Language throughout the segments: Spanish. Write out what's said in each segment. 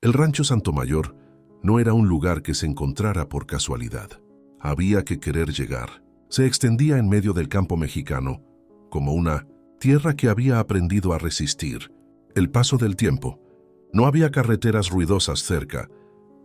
El rancho Santomayor no era un lugar que se encontrara por casualidad. Había que querer llegar. Se extendía en medio del campo mexicano, como una tierra que había aprendido a resistir el paso del tiempo. No había carreteras ruidosas cerca,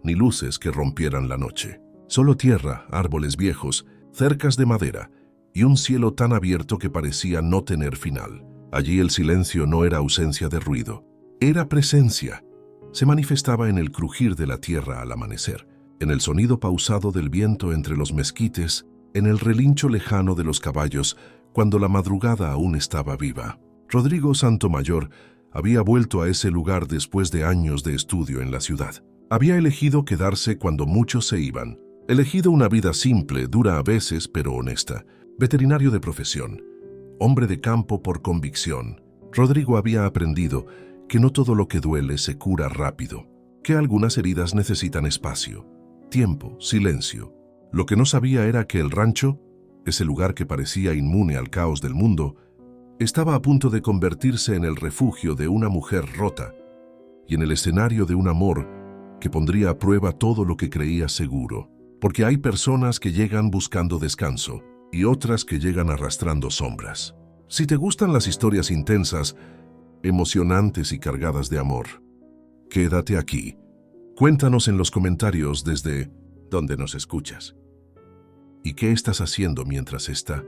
ni luces que rompieran la noche. Solo tierra, árboles viejos, cercas de madera y un cielo tan abierto que parecía no tener final. Allí el silencio no era ausencia de ruido, era presencia. Se manifestaba en el crujir de la tierra al amanecer, en el sonido pausado del viento entre los mezquites, en el relincho lejano de los caballos cuando la madrugada aún estaba viva. Rodrigo Santomayor había vuelto a ese lugar después de años de estudio en la ciudad. Había elegido quedarse cuando muchos se iban. Elegido una vida simple, dura a veces, pero honesta. Veterinario de profesión, hombre de campo por convicción. Rodrigo había aprendido que no todo lo que duele se cura rápido, que algunas heridas necesitan espacio, tiempo, silencio. Lo que no sabía era que el rancho, ese lugar que parecía inmune al caos del mundo, estaba a punto de convertirse en el refugio de una mujer rota y en el escenario de un amor que pondría a prueba todo lo que creía seguro. Porque hay personas que llegan buscando descanso y otras que llegan arrastrando sombras. Si te gustan las historias intensas, emocionantes y cargadas de amor, quédate aquí. Cuéntanos en los comentarios desde donde nos escuchas. ¿Y qué estás haciendo mientras esta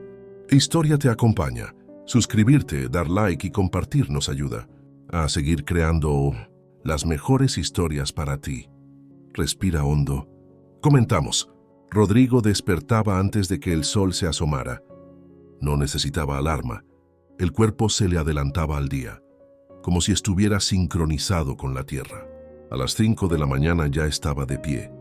historia te acompaña? Suscribirte, dar like y compartir nos ayuda a seguir creando las mejores historias para ti. Respira hondo. Comentamos. Rodrigo despertaba antes de que el sol se asomara. No necesitaba alarma. El cuerpo se le adelantaba al día, como si estuviera sincronizado con la tierra. A las 5 de la mañana ya estaba de pie,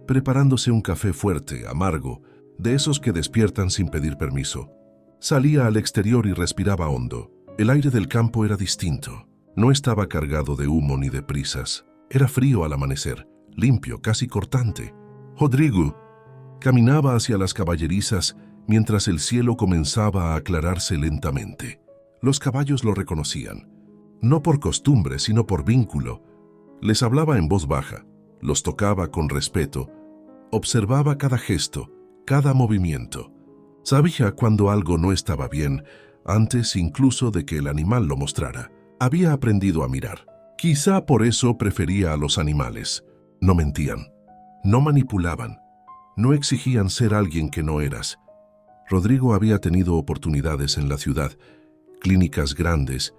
preparándose un café fuerte, amargo, de esos que despiertan sin pedir permiso. Salía al exterior y respiraba hondo. El aire del campo era distinto. No estaba cargado de humo ni de prisas. Era frío al amanecer, limpio, casi cortante. Rodrigo caminaba hacia las caballerizas mientras el cielo comenzaba a aclararse lentamente. Los caballos lo reconocían, no por costumbre, sino por vínculo. Les hablaba en voz baja, los tocaba con respeto, observaba cada gesto, cada movimiento. Sabía cuando algo no estaba bien, antes incluso de que el animal lo mostrara. Había aprendido a mirar. Quizá por eso prefería a los animales. No mentían. No manipulaban, no exigían ser alguien que no eras. Rodrigo había tenido oportunidades en la ciudad, clínicas grandes,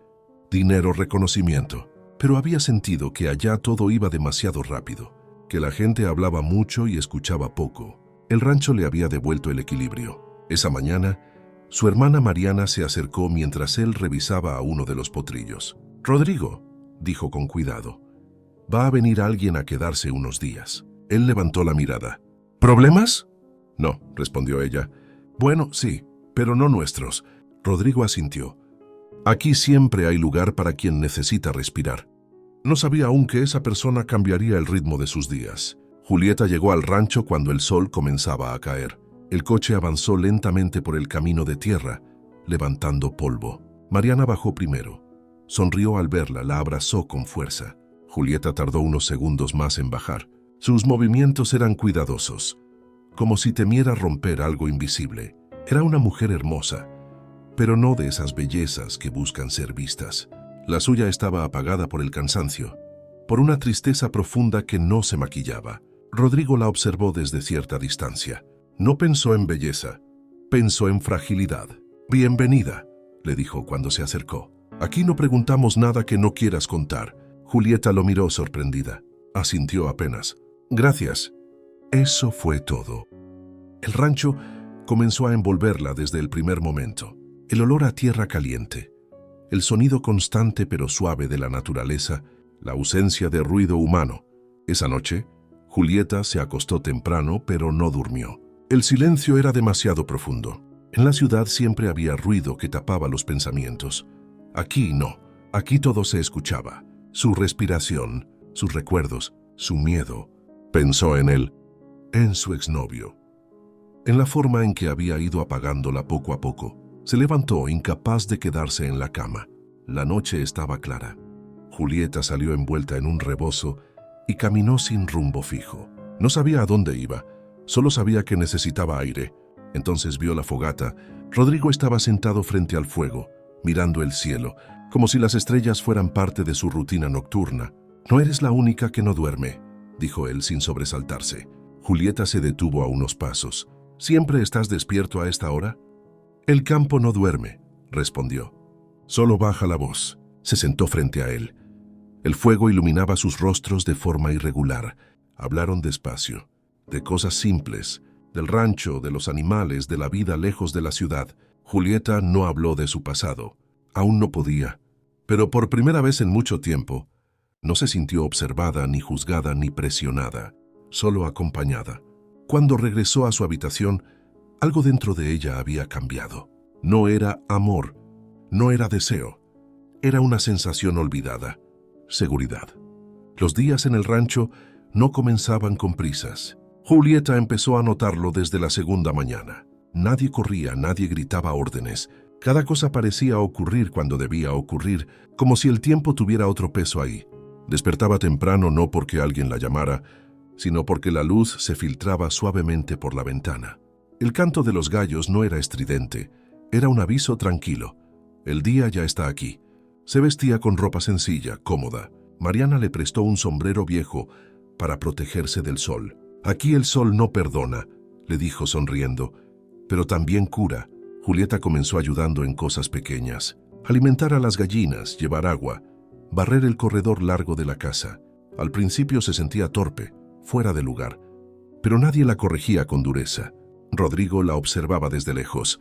dinero, reconocimiento, pero había sentido que allá todo iba demasiado rápido, que la gente hablaba mucho y escuchaba poco. El rancho le había devuelto el equilibrio. Esa mañana, su hermana Mariana se acercó mientras él revisaba a uno de los potrillos. «Rodrigo», dijo con cuidado, «va a venir alguien a quedarse unos días». Él levantó la mirada. ¿Problemas? No, respondió ella. Bueno, sí, pero no nuestros. Rodrigo asintió. Aquí siempre hay lugar para quien necesita respirar. No sabía aún que esa persona cambiaría el ritmo de sus días. Julieta llegó al rancho cuando el sol comenzaba a caer. El coche avanzó lentamente por el camino de tierra, levantando polvo. Mariana bajó primero. Sonrió al verla, la abrazó con fuerza. Julieta tardó unos segundos más en bajar. Sus movimientos eran cuidadosos, como si temiera romper algo invisible. Era una mujer hermosa, pero no de esas bellezas que buscan ser vistas. La suya estaba apagada por el cansancio, por una tristeza profunda que no se maquillaba. Rodrigo la observó desde cierta distancia. No pensó en belleza, pensó en fragilidad. «Bienvenida», le dijo cuando se acercó. «Aquí no preguntamos nada que no quieras contar». Julieta lo miró sorprendida. Asintió apenas. «Gracias». Eso fue todo. El rancho comenzó a envolverla desde el primer momento. El olor a tierra caliente, el sonido constante pero suave de la naturaleza, la ausencia de ruido humano. Esa noche, Julieta se acostó temprano, pero no durmió. El silencio era demasiado profundo. En la ciudad siempre había ruido que tapaba los pensamientos. Aquí no. Aquí todo se escuchaba. Su respiración, sus recuerdos, su miedo. Pensó en él, en su exnovio, en la forma en que había ido apagándola poco a poco. Se levantó, incapaz de quedarse en la cama. La noche estaba clara. Julieta salió envuelta en un rebozo y caminó sin rumbo fijo. No sabía a dónde iba, solo sabía que necesitaba aire. Entonces vio la fogata. Rodrigo estaba sentado frente al fuego, mirando el cielo, como si las estrellas fueran parte de su rutina nocturna. «No eres la única que no duerme», dijo él sin sobresaltarse. Julieta se detuvo a unos pasos. «¿Siempre estás despierto a esta hora?» «El campo no duerme», respondió. «Solo baja la voz». Se sentó frente a él. El fuego iluminaba sus rostros de forma irregular. Hablaron despacio, de cosas simples, del rancho, de los animales, de la vida lejos de la ciudad. Julieta no habló de su pasado. Aún no podía. Pero por primera vez en mucho tiempo, no se sintió observada, ni juzgada, ni presionada, solo acompañada. Cuando regresó a su habitación, algo dentro de ella había cambiado. No era amor, no era deseo. Era una sensación olvidada, seguridad. Los días en el rancho no comenzaban con prisas. Julieta empezó a notarlo desde la segunda mañana. Nadie corría, nadie gritaba órdenes. Cada cosa parecía ocurrir cuando debía ocurrir, como si el tiempo tuviera otro peso ahí. Despertaba temprano no porque alguien la llamara, sino porque la luz se filtraba suavemente por la ventana. El canto de los gallos no era estridente, era un aviso tranquilo. El día ya está aquí. Se vestía con ropa sencilla, cómoda. Mariana le prestó un sombrero viejo para protegerse del sol. «Aquí el sol no perdona», le dijo sonriendo, «pero también cura». Julieta comenzó ayudando en cosas pequeñas. Alimentar a las gallinas, llevar agua, barrer el corredor largo de la casa. Al principio se sentía torpe, fuera de lugar, pero nadie la corregía con dureza. Rodrigo la observaba desde lejos.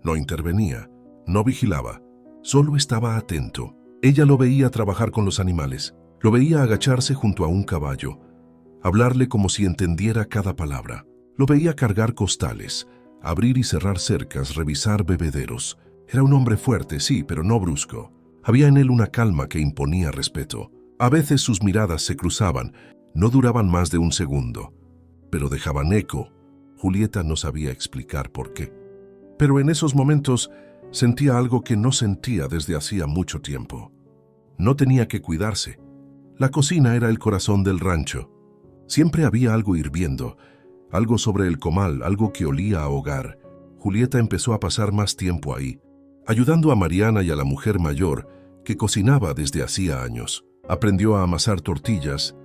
No intervenía, no vigilaba, solo estaba atento. Ella lo veía trabajar con los animales, lo veía agacharse junto a un caballo, hablarle como si entendiera cada palabra. Lo veía cargar costales, abrir y cerrar cercas, revisar bebederos. Era un hombre fuerte, sí, pero no brusco. Había en él una calma que imponía respeto. A veces sus miradas se cruzaban, no duraban más de un segundo, pero dejaban eco. Julieta no sabía explicar por qué. Pero en esos momentos sentía algo que no sentía desde hacía mucho tiempo. No tenía que cuidarse. La cocina era el corazón del rancho. Siempre había algo hirviendo, algo sobre el comal, algo que olía a hogar. Julieta empezó a pasar más tiempo ahí, ayudando a Mariana y a la mujer mayor, que cocinaba desde hacía años. Aprendió a amasar tortillas,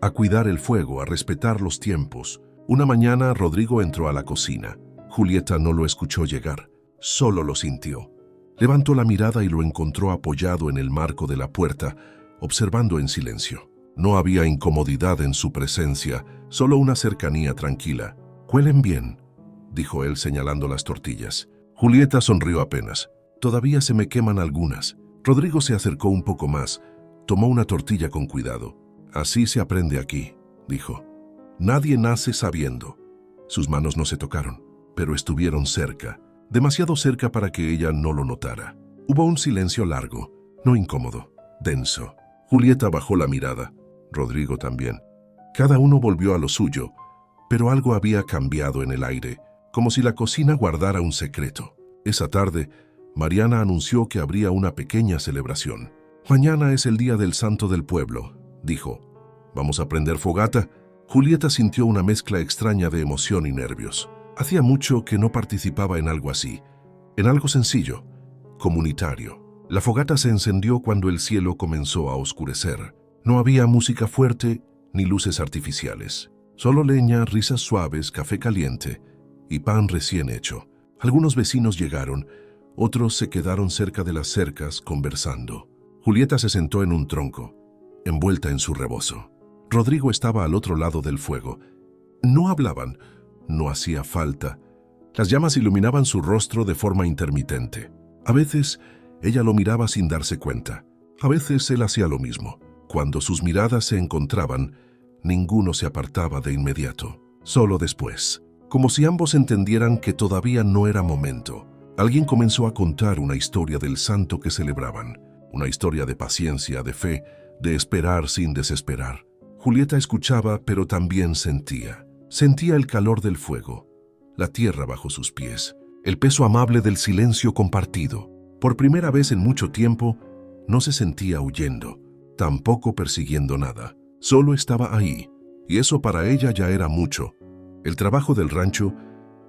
a cuidar el fuego, a respetar los tiempos. Una mañana Rodrigo entró a la cocina. Julieta no lo escuchó llegar, solo lo sintió. Levantó la mirada y lo encontró apoyado en el marco de la puerta, observando en silencio. No había incomodidad en su presencia, solo una cercanía tranquila. «Huelen bien», dijo él señalando las tortillas. Julieta sonrió apenas. «Todavía se me queman algunas». Rodrigo se acercó un poco más, tomó una tortilla con cuidado. «Así se aprende aquí», dijo. «Nadie nace sabiendo». Sus manos no se tocaron, pero estuvieron cerca, demasiado cerca para que ella no lo notara. Hubo un silencio largo, no incómodo, denso. Julieta bajó la mirada. Rodrigo también. Cada uno volvió a lo suyo, pero algo había cambiado en el aire, como si la cocina guardara un secreto. Esa tarde, Mariana anunció que habría una pequeña celebración. «Mañana es el día del santo del pueblo», dijo. «¿Vamos a prender fogata?» Julieta sintió una mezcla extraña de emoción y nervios. Hacía mucho que no participaba en algo así, en algo sencillo, comunitario. La fogata se encendió cuando el cielo comenzó a oscurecer. No había música fuerte ni luces artificiales. Solo leña, risas suaves, café caliente y pan recién hecho. Algunos vecinos llegaron, otros se quedaron cerca de las cercas conversando. Julieta se sentó en un tronco, envuelta en su rebozo. Rodrigo estaba al otro lado del fuego. No hablaban, no hacía falta. Las llamas iluminaban su rostro de forma intermitente. A veces ella lo miraba sin darse cuenta. A veces él hacía lo mismo. Cuando sus miradas se encontraban, ninguno se apartaba de inmediato. Solo después, como si ambos entendieran que todavía no era momento, alguien comenzó a contar una historia del santo que celebraban. Una historia de paciencia, de fe, de esperar sin desesperar. Julieta escuchaba, pero también sentía. Sentía el calor del fuego, la tierra bajo sus pies, el peso amable del silencio compartido. Por primera vez en mucho tiempo, no se sentía huyendo, tampoco persiguiendo nada. Solo estaba ahí, y eso para ella ya era mucho. El trabajo del rancho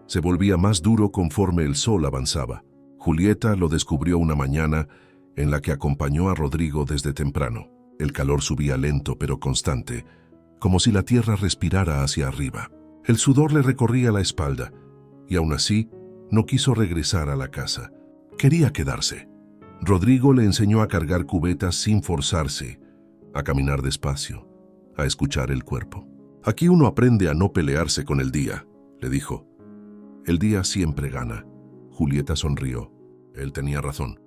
se volvía más duro conforme el sol avanzaba. Julieta lo descubrió una mañana en la que acompañó a Rodrigo desde temprano. El calor subía lento pero constante, como si la tierra respirara hacia arriba. El sudor le recorría la espalda, y aún así no quiso regresar a la casa. Quería quedarse. Rodrigo le enseñó a cargar cubetas sin forzarse, a caminar despacio, a escuchar el cuerpo. Aquí uno aprende a no pelearse con el día, le dijo. El día siempre gana. Julieta sonrió. Él tenía razón.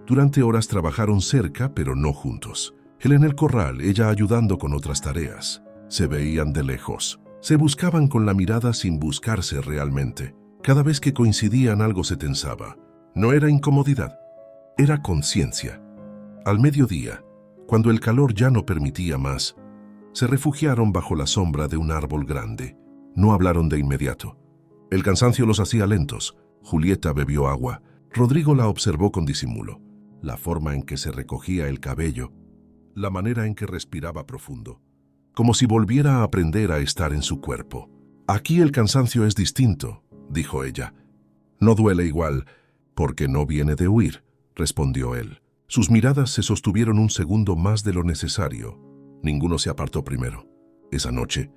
Durante horas trabajaron cerca, pero no juntos. Él en el corral, ella ayudando con otras tareas. Se veían de lejos. Se buscaban con la mirada sin buscarse realmente. Cada vez que coincidían algo se tensaba. No era incomodidad, era conciencia. Al mediodía, cuando el calor ya no permitía más, se refugiaron bajo la sombra de un árbol grande. No hablaron de inmediato. El cansancio los hacía lentos. Julieta bebió agua. Rodrigo la observó con disimulo. La forma en que se recogía el cabello, la manera en que respiraba profundo, como si volviera a aprender a estar en su cuerpo. Aquí el cansancio es distinto, dijo ella. No duele igual, porque no viene de huir, respondió él. Sus miradas se sostuvieron un segundo más de lo necesario. Ninguno se apartó primero. Esa noche,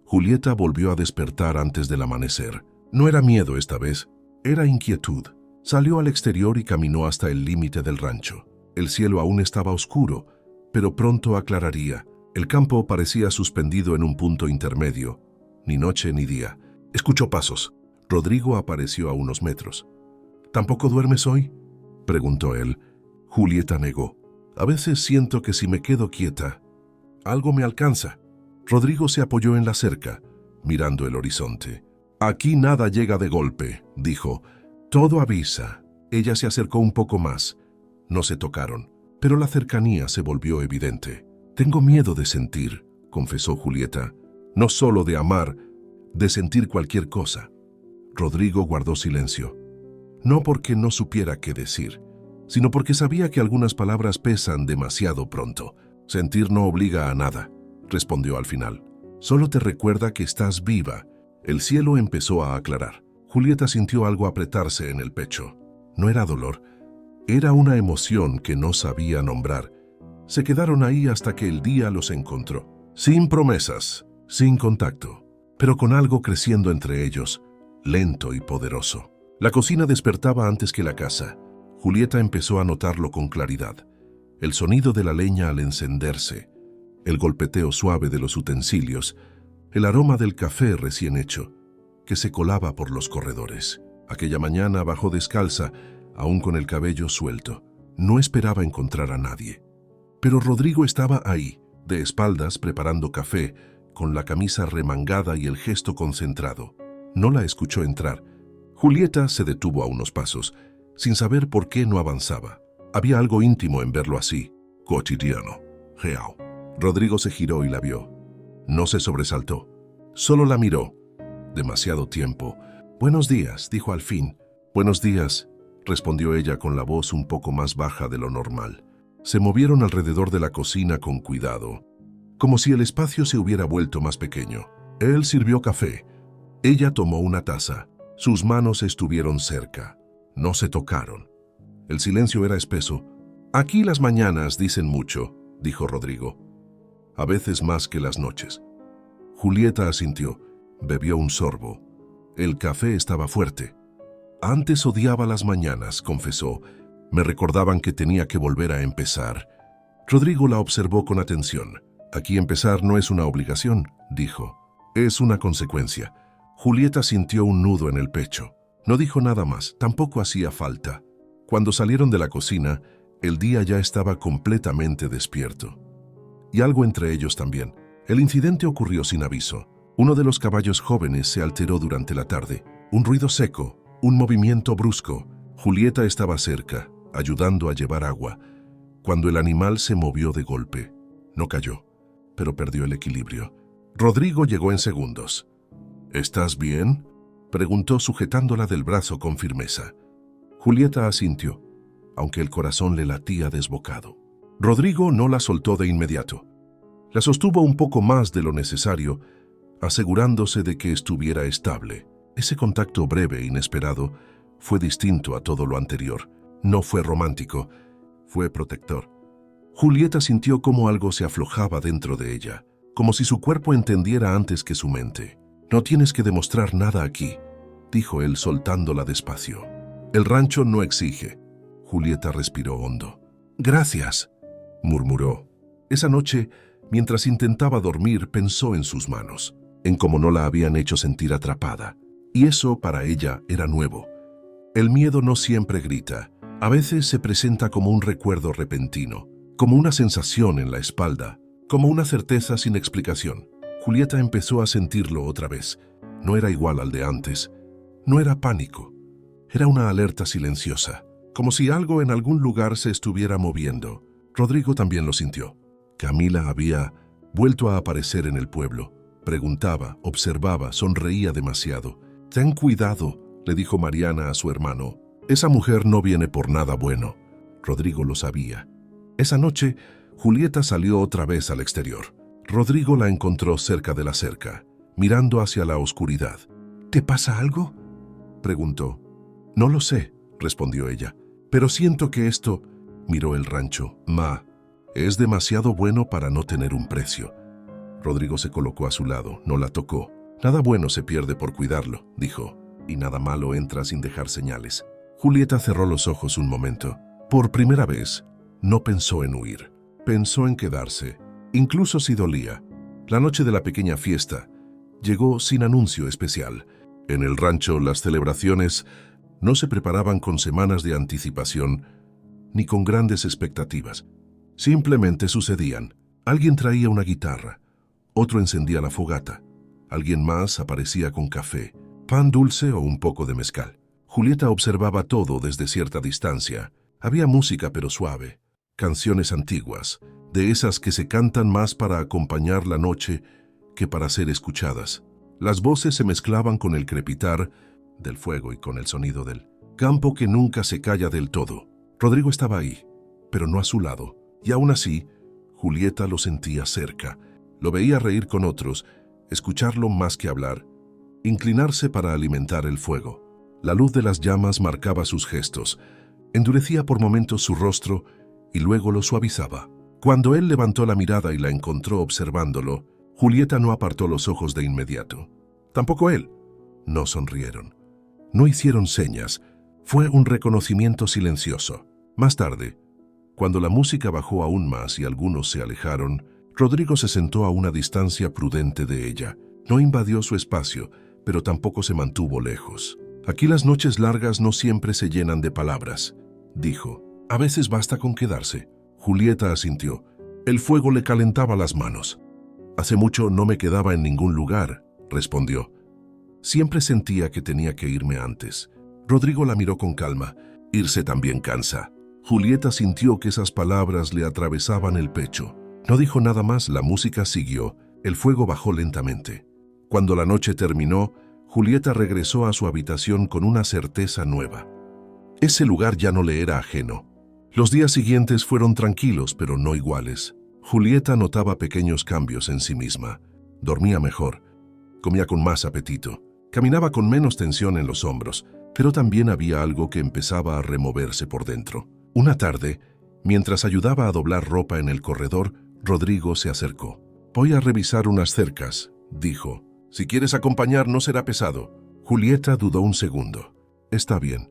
Julieta volvió a despertar antes del amanecer. No era miedo esta vez, era inquietud. Salió al exterior y caminó hasta el límite del rancho. El cielo aún estaba oscuro, pero pronto aclararía. El campo parecía suspendido en un punto intermedio, ni noche ni día. Escuchó pasos. Rodrigo apareció a unos metros. ¿Tampoco duermes hoy?, preguntó él. Julieta negó. A veces siento que si me quedo quieta, algo me alcanza. Rodrigo se apoyó en la cerca, mirando el horizonte. Aquí nada llega de golpe, dijo. Todo avisa. Ella se acercó un poco más. No se tocaron, pero la cercanía se volvió evidente. Tengo miedo de sentir, confesó Julieta. No solo de amar, de sentir cualquier cosa. Rodrigo guardó silencio. No porque no supiera qué decir, sino porque sabía que algunas palabras pesan demasiado pronto. Sentir no obliga a nada, respondió al final. Solo te recuerda que estás viva. El cielo empezó a aclarar. Julieta sintió algo apretarse en el pecho. No era dolor, era una emoción que no sabía nombrar. Se quedaron ahí hasta que el día los encontró. Sin promesas, sin contacto, pero con algo creciendo entre ellos, lento y poderoso. La cocina despertaba antes que la casa. Julieta empezó a notarlo con claridad. El sonido de la leña al encenderse, el golpeteo suave de los utensilios, el aroma del café recién hecho, que se colaba por los corredores. Aquella mañana bajó descalza, aún con el cabello suelto. No esperaba encontrar a nadie. Pero Rodrigo estaba ahí, de espaldas, preparando café, con la camisa remangada y el gesto concentrado. No la escuchó entrar. Julieta se detuvo a unos pasos, sin saber por qué no avanzaba. Había algo íntimo en verlo así, cotidiano, real. Rodrigo se giró y la vio. No se sobresaltó, solo la miró. Demasiado tiempo. Buenos días, dijo al fin. Buenos días, respondió ella con la voz un poco más baja de lo normal. Se movieron alrededor de la cocina con cuidado, como si el espacio se hubiera vuelto más pequeño. Él sirvió café. Ella tomó una taza. Sus manos estuvieron cerca. No se tocaron. El silencio era espeso. Aquí las mañanas dicen mucho, dijo Rodrigo. A veces más que las noches. Julieta asintió. Bebió un sorbo. El café estaba fuerte. Antes odiaba las mañanas, confesó. Me recordaban que tenía que volver a empezar. Rodrigo la observó con atención. Aquí empezar no es una obligación, dijo. Es una consecuencia. Julieta sintió un nudo en el pecho. No dijo nada más, tampoco hacía falta. Cuando salieron de la cocina, el día ya estaba completamente despierto. Y algo entre ellos también. El incidente ocurrió sin aviso. Uno de los caballos jóvenes se alteró durante la tarde. Un ruido seco, un movimiento brusco. Julieta estaba cerca, ayudando a llevar agua, cuando el animal se movió de golpe. No cayó, pero perdió el equilibrio. Rodrigo llegó en segundos. ¿Estás bien?, preguntó sujetándola del brazo con firmeza. Julieta asintió, aunque el corazón le latía desbocado. Rodrigo no la soltó de inmediato. La sostuvo un poco más de lo necesario, asegurándose de que estuviera estable. Ese contacto breve e inesperado fue distinto a todo lo anterior. No fue romántico, fue protector. Julieta sintió cómo algo se aflojaba dentro de ella, como si su cuerpo entendiera antes que su mente. «No tienes que demostrar nada aquí», dijo él soltándola despacio. «El rancho no exige». Julieta respiró hondo. «Gracias», murmuró. Esa noche, mientras intentaba dormir, pensó en sus manos, en cómo no la habían hecho sentir atrapada. Y eso para ella era nuevo. El miedo no siempre grita. A veces se presenta como un recuerdo repentino, como una sensación en la espalda, como una certeza sin explicación. Julieta empezó a sentirlo otra vez. No era igual al de antes. No era pánico. Era una alerta silenciosa, como si algo en algún lugar se estuviera moviendo. Rodrigo también lo sintió. Camila había vuelto a aparecer en el pueblo. Preguntaba, observaba, sonreía demasiado. «Ten cuidado», le dijo Mariana a su hermano. «Esa mujer no viene por nada bueno». Rodrigo lo sabía. Esa noche, Julieta salió otra vez al exterior. Rodrigo la encontró cerca de la cerca, mirando hacia la oscuridad. «¿Te pasa algo?», preguntó. «No lo sé», respondió ella. «Pero siento que esto…» Miró el rancho. «Ma, es demasiado bueno para no tener un precio». Rodrigo se colocó a su lado, no la tocó. «Nada bueno se pierde por cuidarlo», dijo, «y nada malo entra sin dejar señales». Julieta cerró los ojos un momento. Por primera vez, no pensó en huir. Pensó en quedarse, incluso si dolía. La noche de la pequeña fiesta llegó sin anuncio especial. En el rancho, las celebraciones no se preparaban con semanas de anticipación ni con grandes expectativas. Simplemente sucedían. Alguien traía una guitarra, otro encendía la fogata, alguien más aparecía con café, pan dulce o un poco de mezcal. Julieta observaba todo desde cierta distancia. Había música pero suave, canciones antiguas, de esas que se cantan más para acompañar la noche que para ser escuchadas. Las voces se mezclaban con el crepitar del fuego y con el sonido del campo que nunca se calla del todo. Rodrigo estaba ahí, pero no a su lado, y aún así, Julieta lo sentía cerca. Lo veía reír con otros, escucharlo más que hablar, inclinarse para alimentar el fuego. La luz de las llamas marcaba sus gestos, endurecía por momentos su rostro y luego lo suavizaba. Cuando él levantó la mirada y la encontró observándolo, Julieta no apartó los ojos de inmediato. Tampoco él. No sonrieron. No hicieron señas. Fue un reconocimiento silencioso. Más tarde, cuando la música bajó aún más y algunos se alejaron, Rodrigo se sentó a una distancia prudente de ella. No invadió su espacio, pero tampoco se mantuvo lejos. «Aquí las noches largas no siempre se llenan de palabras», dijo. «A veces basta con quedarse». Julieta asintió. El fuego le calentaba las manos. «Hace mucho no me quedaba en ningún lugar», respondió. «Siempre sentía que tenía que irme antes». Rodrigo la miró con calma. «Irse también cansa». Julieta sintió que esas palabras le atravesaban el pecho. No dijo nada más, la música siguió. El fuego bajó lentamente. Cuando la noche terminó, Julieta regresó a su habitación con una certeza nueva. Ese lugar ya no le era ajeno. Los días siguientes fueron tranquilos, pero no iguales. Julieta notaba pequeños cambios en sí misma. Dormía mejor, comía con más apetito, caminaba con menos tensión en los hombros, pero también había algo que empezaba a removerse por dentro. Una tarde, mientras ayudaba a doblar ropa en el corredor, Rodrigo se acercó. «Voy a revisar unas cercas», dijo. «Si quieres acompañar no será pesado». Julieta dudó un segundo. «Está bien».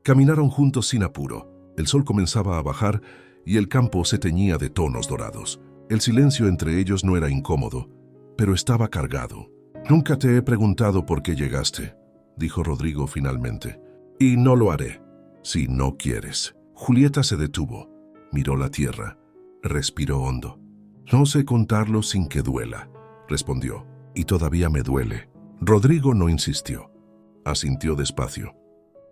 Caminaron juntos sin apuro. El sol comenzaba a bajar y el campo se teñía de tonos dorados. El silencio entre ellos no era incómodo, pero estaba cargado. «Nunca te he preguntado por qué llegaste», dijo Rodrigo finalmente. «Y no lo haré, si no quieres». Julieta se detuvo, miró la tierra, respiró hondo. «No sé contarlo sin que duela», respondió. «Y todavía me duele». Rodrigo no insistió. Asintió despacio.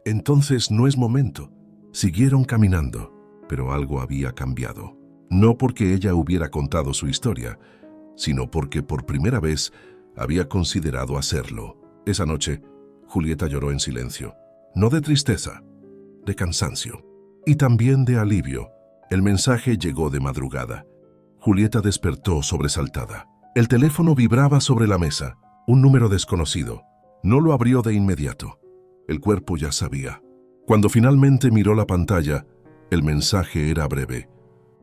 «Entonces no es momento». Siguieron caminando, pero algo había cambiado. No porque ella hubiera contado su historia, sino porque por primera vez había considerado hacerlo. Esa noche, Julieta lloró en silencio. No de tristeza, de cansancio. Y también de alivio. El mensaje llegó de madrugada. Julieta despertó sobresaltada. El teléfono vibraba sobre la mesa. Un número desconocido. No lo abrió de inmediato. El cuerpo ya sabía. Cuando finalmente miró la pantalla, el mensaje era breve.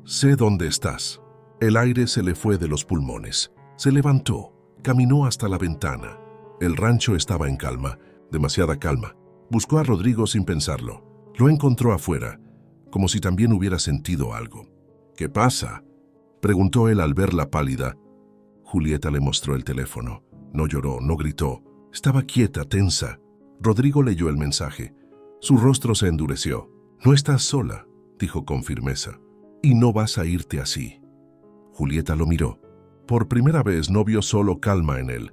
Sé dónde estás. El aire se le fue de los pulmones. Se levantó, caminó hasta la ventana. El rancho estaba en calma, demasiada calma. Buscó a Rodrigo sin pensarlo. Lo encontró afuera, como si también hubiera sentido algo. ¿Qué pasa?, preguntó él al verla pálida. Julieta le mostró el teléfono. No lloró, no gritó. Estaba quieta, tensa. Rodrigo leyó el mensaje. Su rostro se endureció. No estás sola, dijo con firmeza. Y no vas a irte así. Julieta lo miró. Por primera vez no vio solo calma en él.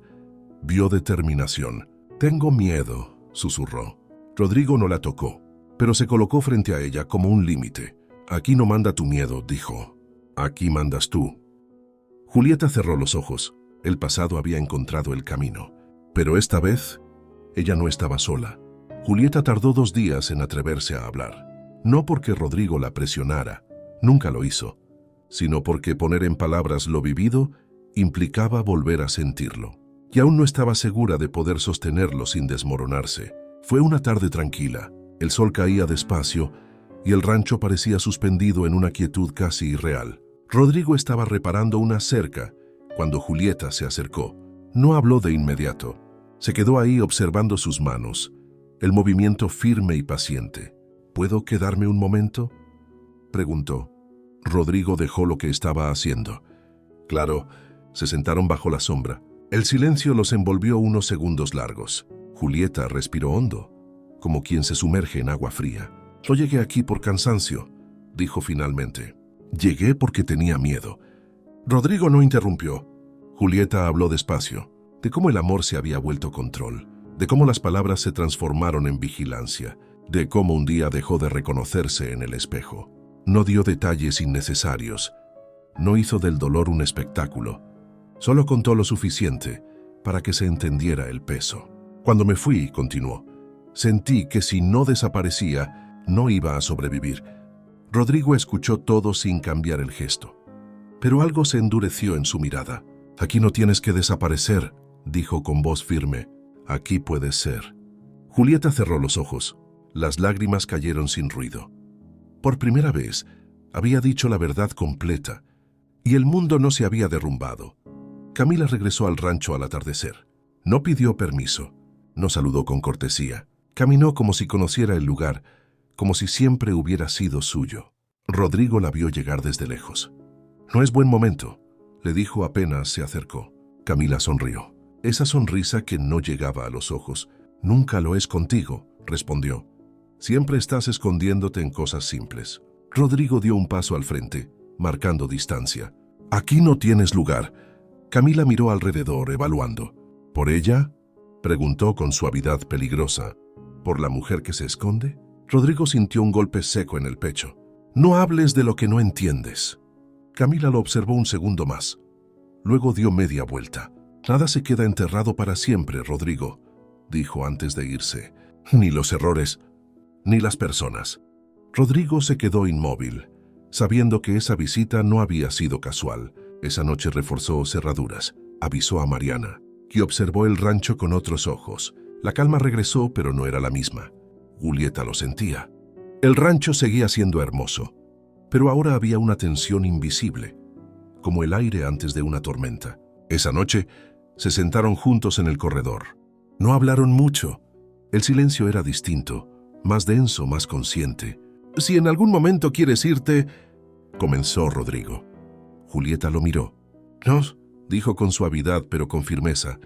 Vio determinación. Tengo miedo, susurró. Rodrigo no la tocó, pero se colocó frente a ella como un límite. Aquí no manda tu miedo, dijo. Aquí mandas tú. Julieta cerró los ojos. El pasado había encontrado el camino. Pero esta vez, ella no estaba sola. Julieta tardó 2 días en atreverse a hablar. No porque Rodrigo la presionara, nunca lo hizo, sino porque poner en palabras lo vivido implicaba volver a sentirlo. Y aún no estaba segura de poder sostenerlo sin desmoronarse. Fue una tarde tranquila. El sol caía despacio y el rancho parecía suspendido en una quietud casi irreal. Rodrigo estaba reparando una cerca cuando Julieta se acercó. No habló de inmediato. Se quedó ahí observando sus manos, el movimiento firme y paciente. ¿Puedo quedarme un momento?, preguntó. Rodrigo dejó lo que estaba haciendo. Claro, se sentaron bajo la sombra. El silencio los envolvió unos segundos largos. Julieta respiró hondo, como quien se sumerge en agua fría. No llegué aquí por cansancio, dijo finalmente. Llegué porque tenía miedo. Rodrigo no interrumpió. Julieta habló despacio, de cómo el amor se había vuelto control, de cómo las palabras se transformaron en vigilancia, de cómo un día dejó de reconocerse en el espejo. No dio detalles innecesarios. No hizo del dolor un espectáculo. Solo contó lo suficiente para que se entendiera el peso. Cuando me fui, continuó, sentí que si no desaparecía, no iba a sobrevivir. Rodrigo escuchó todo sin cambiar el gesto. Pero algo se endureció en su mirada. Aquí no tienes que desaparecer, dijo con voz firme. Aquí puedes ser. Julieta cerró los ojos. Las lágrimas cayeron sin ruido. Por primera vez, había dicho la verdad completa, y el mundo no se había derrumbado. Camila regresó al rancho al atardecer. No pidió permiso. No saludó con cortesía. Caminó como si conociera el lugar, como si siempre hubiera sido suyo. Rodrigo la vio llegar desde lejos. No es buen momento, le dijo apenas se acercó. Camila sonrió. Esa sonrisa que no llegaba a los ojos. Nunca lo es contigo, respondió. Siempre estás escondiéndote en cosas simples. Rodrigo dio un paso al frente, marcando distancia. Aquí no tienes lugar. Camila miró alrededor, evaluando. ¿Por ella?, preguntó con suavidad peligrosa. ¿Por la mujer que se esconde? Rodrigo sintió un golpe seco en el pecho. No hables de lo que no entiendes. Camila lo observó un segundo más. Luego dio media vuelta. Nada se queda enterrado para siempre, Rodrigo, dijo antes de irse. Ni los errores, ni las personas. Rodrigo se quedó inmóvil, sabiendo que esa visita no había sido casual. Esa noche reforzó cerraduras, avisó a Mariana, que observó el rancho con otros ojos. La calma regresó, pero no era la misma. Julieta lo sentía. El rancho seguía siendo hermoso, pero ahora había una tensión invisible, como el aire antes de una tormenta. Esa noche se sentaron juntos en el corredor. No hablaron mucho. El silencio era distinto, más denso, más consciente. Si en algún momento quieres irte, comenzó Rodrigo. Julieta lo miró. No, dijo con suavidad pero con firmeza.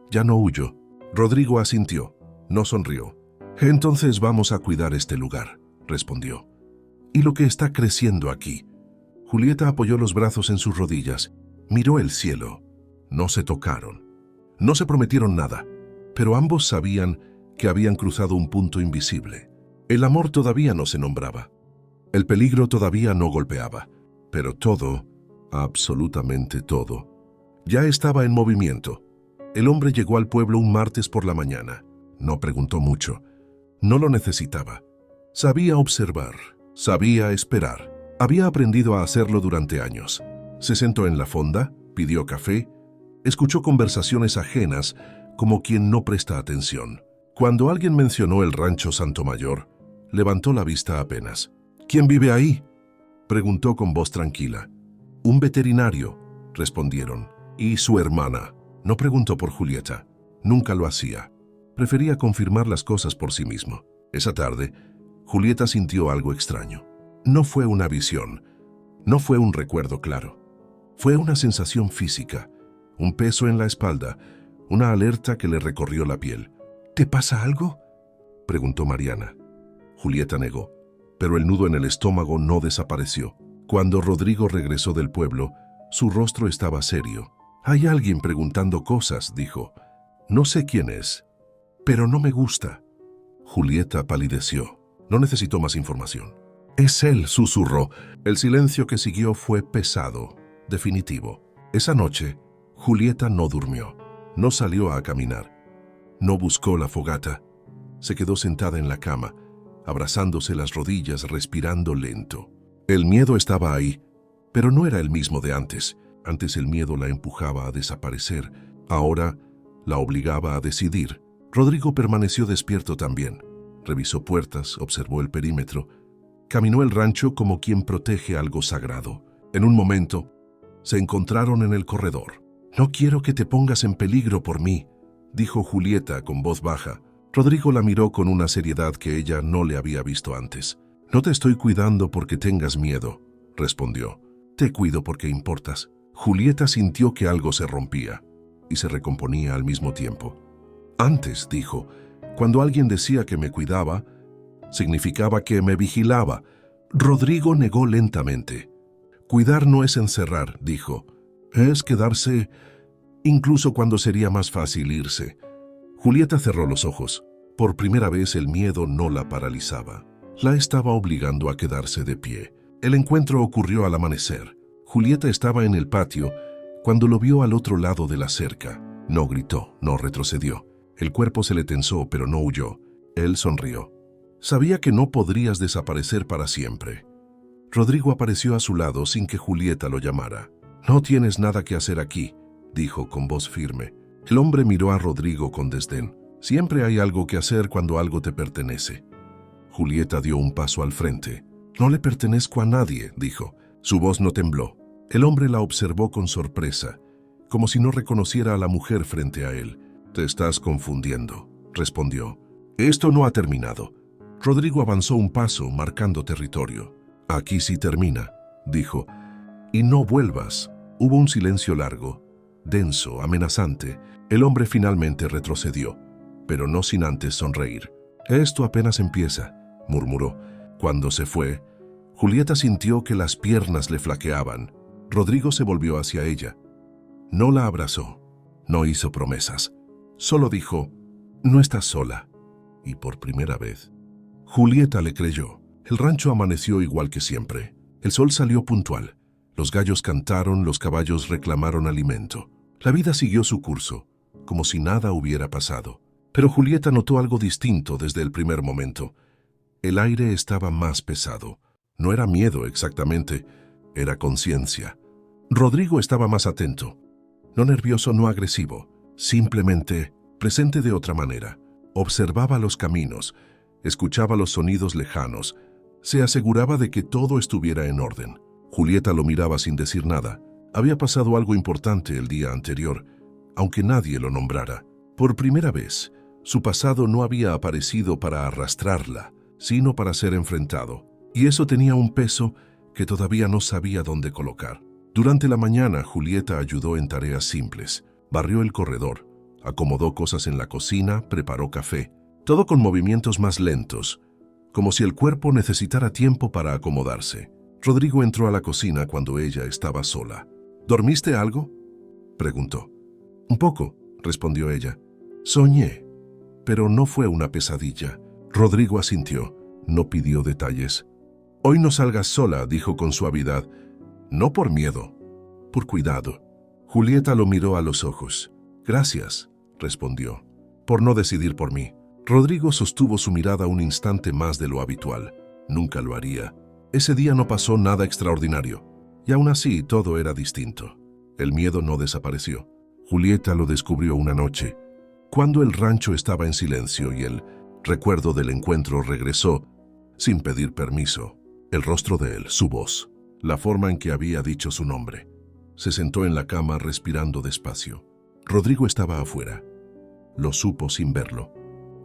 Ya no huyo. Rodrigo asintió, no sonrió. Entonces vamos a cuidar este lugar, respondió. Y lo que está creciendo aquí. Julieta apoyó los brazos en sus rodillas, miró el cielo. No se tocaron. No se prometieron nada, pero ambos sabían que habían cruzado un punto invisible. El amor todavía no se nombraba. El peligro todavía no golpeaba. Pero todo, absolutamente todo, ya estaba en movimiento. El hombre llegó al pueblo un martes por la mañana. No preguntó mucho. No lo necesitaba. Sabía observar, sabía esperar. Había aprendido a hacerlo durante años. Se sentó en la fonda, pidió café, escuchó conversaciones ajenas como quien no presta atención. Cuando alguien mencionó el rancho Santomayor, levantó la vista apenas. ¿Quién vive ahí?, preguntó con voz tranquila. Un veterinario, respondieron. ¿Y su hermana? No preguntó por Julieta. Nunca lo hacía. Prefería confirmar las cosas por sí mismo. Esa tarde, Julieta sintió algo extraño. No fue una visión, no fue un recuerdo claro. Fue una sensación física, un peso en la espalda, una alerta que le recorrió la piel. ¿Te pasa algo?, preguntó Mariana. Julieta negó, pero el nudo en el estómago no desapareció. Cuando Rodrigo regresó del pueblo, su rostro estaba serio. Hay alguien preguntando cosas, dijo. No sé quién es, pero no me gusta. Julieta palideció. No necesitó más información. Es él, susurró. El silencio que siguió fue pesado, definitivo. Esa noche, Julieta no durmió. No salió a caminar. No buscó la fogata. Se quedó sentada en la cama, abrazándose las rodillas, respirando lento. El miedo estaba ahí, pero no era el mismo de antes. Antes el miedo la empujaba a desaparecer. Ahora la obligaba a decidir. Rodrigo permaneció despierto también. Revisó puertas, observó el perímetro. Caminó el rancho como quien protege algo sagrado. En un momento, se encontraron en el corredor. «No quiero que te pongas en peligro por mí», dijo Julieta con voz baja. Rodrigo la miró con una seriedad que ella no le había visto antes. «No te estoy cuidando porque tengas miedo», respondió. «Te cuido porque importas». Julieta sintió que algo se rompía y se recomponía al mismo tiempo. «Antes», dijo, «cuando alguien decía que me cuidaba, significaba que me vigilaba». Rodrigo negó lentamente. «Cuidar no es encerrar», dijo. «Es quedarse, incluso cuando sería más fácil irse». Julieta cerró los ojos. Por primera vez el miedo no la paralizaba. La estaba obligando a quedarse de pie. El encuentro ocurrió al amanecer. Julieta estaba en el patio cuando lo vio al otro lado de la cerca. No gritó, no retrocedió. El cuerpo se le tensó, pero no huyó. Él sonrió. Sabía que no podrías desaparecer para siempre. Rodrigo apareció a su lado sin que Julieta lo llamara. «No tienes nada que hacer aquí», dijo con voz firme. El hombre miró a Rodrigo con desdén. «Siempre hay algo que hacer cuando algo te pertenece». Julieta dio un paso al frente. «No le pertenezco a nadie», dijo. Su voz no tembló. El hombre la observó con sorpresa, como si no reconociera a la mujer frente a él. «Te estás confundiendo», respondió. «Esto no ha terminado». Rodrigo avanzó un paso, marcando territorio. «Aquí sí termina», dijo. «Y no vuelvas». Hubo un silencio largo, denso, amenazante. El hombre finalmente retrocedió, pero no sin antes sonreír. «Esto apenas empieza», murmuró. Cuando se fue, Julieta sintió que las piernas le flaqueaban. Rodrigo se volvió hacia ella. No la abrazó, no hizo promesas. Solo dijo, «No estás sola». Y por primera vez, Julieta le creyó. El rancho amaneció igual que siempre. El sol salió puntual. Los gallos cantaron, los caballos reclamaron alimento. La vida siguió su curso, como si nada hubiera pasado. Pero Julieta notó algo distinto desde el primer momento. El aire estaba más pesado. No era miedo exactamente, era conciencia. Rodrigo estaba más atento. No nervioso, no agresivo, simplemente presente de otra manera. Observaba los caminos, escuchaba los sonidos lejanos, se aseguraba de que todo estuviera en orden. Julieta lo miraba sin decir nada. Había pasado algo importante el día anterior, aunque nadie lo nombrara. Por primera vez, su pasado no había aparecido para arrastrarla, sino para ser enfrentado. Y eso tenía un peso que todavía no sabía dónde colocar. Durante la mañana, Julieta ayudó en tareas simples. Barrió el corredor, acomodó cosas en la cocina, preparó café. Todo con movimientos más lentos, como si el cuerpo necesitara tiempo para acomodarse. Rodrigo entró a la cocina cuando ella estaba sola. «¿Dormiste algo?», preguntó. «Un poco», respondió ella. «Soñé, pero no fue una pesadilla». Rodrigo asintió, no pidió detalles. «Hoy no salgas sola», dijo con suavidad. «No por miedo, por cuidado». Julieta lo miró a los ojos. «Gracias», respondió, «por no decidir por mí». Rodrigo sostuvo su mirada un instante más de lo habitual. Nunca lo haría. Ese día no pasó nada extraordinario. Y aún así todo era distinto. El miedo no desapareció. Julieta lo descubrió una noche, cuando el rancho estaba en silencio y el recuerdo del encuentro regresó sin pedir permiso. El rostro de él, su voz, la forma en que había dicho su nombre. Se sentó en la cama respirando despacio. Rodrigo estaba afuera. Lo supo sin verlo.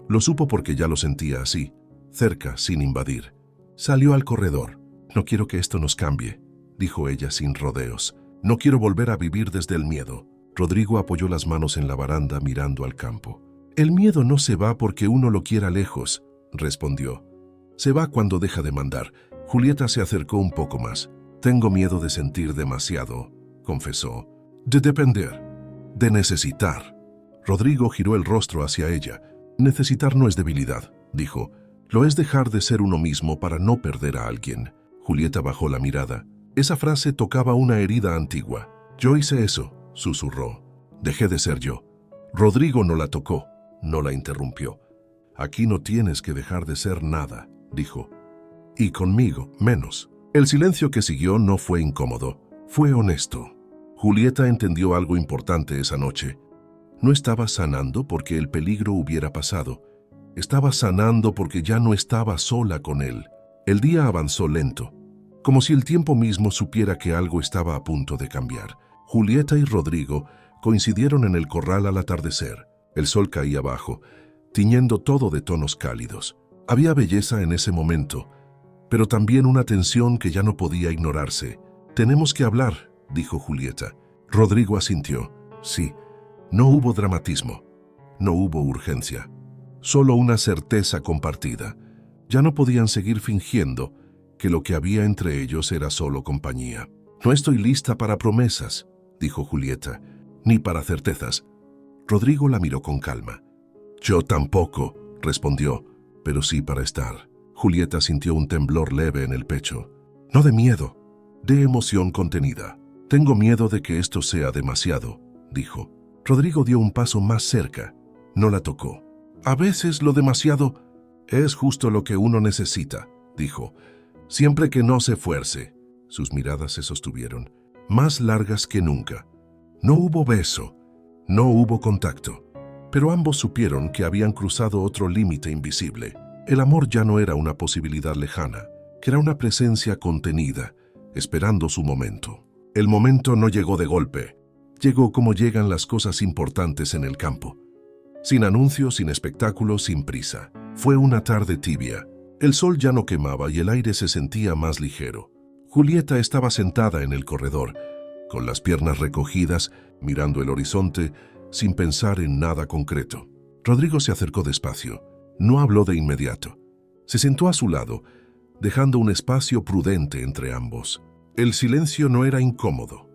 Lo supo porque ya lo sentía así, cerca, sin invadir. Salió al corredor. «No quiero que esto nos cambie», dijo ella sin rodeos. «No quiero volver a vivir desde el miedo». Rodrigo apoyó las manos en la baranda mirando al campo. «El miedo no se va porque uno lo quiera lejos», respondió. «Se va cuando deja de mandar». Julieta se acercó un poco más. «Tengo miedo de sentir demasiado», confesó. «De depender, de necesitar». Rodrigo giró el rostro hacia ella. «Necesitar no es debilidad», dijo. «Lo es dejar de ser uno mismo para no perder a alguien». Julieta bajó la mirada. Esa frase tocaba una herida antigua. «Yo hice eso», susurró. «Dejé de ser yo». Rodrigo no la tocó, no la interrumpió. «Aquí no tienes que dejar de ser nada», dijo. «Y conmigo, menos». El silencio que siguió no fue incómodo, fue honesto. Julieta entendió algo importante esa noche. No estaba sanando porque el peligro hubiera pasado. Estaba sanando porque ya no estaba sola con él. El día avanzó lento, como si el tiempo mismo supiera que algo estaba a punto de cambiar. Julieta y Rodrigo coincidieron en el corral al atardecer. El sol caía bajo, tiñendo todo de tonos cálidos. Había belleza en ese momento, pero también una tensión que ya no podía ignorarse. «Tenemos que hablar», dijo Julieta. Rodrigo asintió. Sí, no hubo dramatismo, no hubo urgencia, solo una certeza compartida. Ya no podían seguir fingiendo que lo que había entre ellos era solo compañía. «No estoy lista para promesas», dijo Julieta, «ni para certezas». Rodrigo la miró con calma. «Yo tampoco», respondió, «pero sí para estar». Julieta sintió un temblor leve en el pecho. «No de miedo, de emoción contenida». «Tengo miedo de que esto sea demasiado», dijo. Rodrigo dio un paso más cerca. No la tocó. «A veces lo demasiado es justo lo que uno necesita», dijo. «Siempre que no se esfuerce». Sus miradas se sostuvieron, más largas que nunca. No hubo beso, no hubo contacto, pero ambos supieron que habían cruzado otro límite invisible. El amor ya no era una posibilidad lejana, que era una presencia contenida, esperando su momento. El momento no llegó de golpe, llegó como llegan las cosas importantes en el campo. Sin anuncios, sin espectáculos, sin prisa. Fue una tarde tibia. El sol ya no quemaba y el aire se sentía más ligero. Julieta estaba sentada en el corredor, con las piernas recogidas, mirando el horizonte, sin pensar en nada concreto. Rodrigo se acercó despacio. No habló de inmediato. Se sentó a su lado, dejando un espacio prudente entre ambos. El silencio no era incómodo,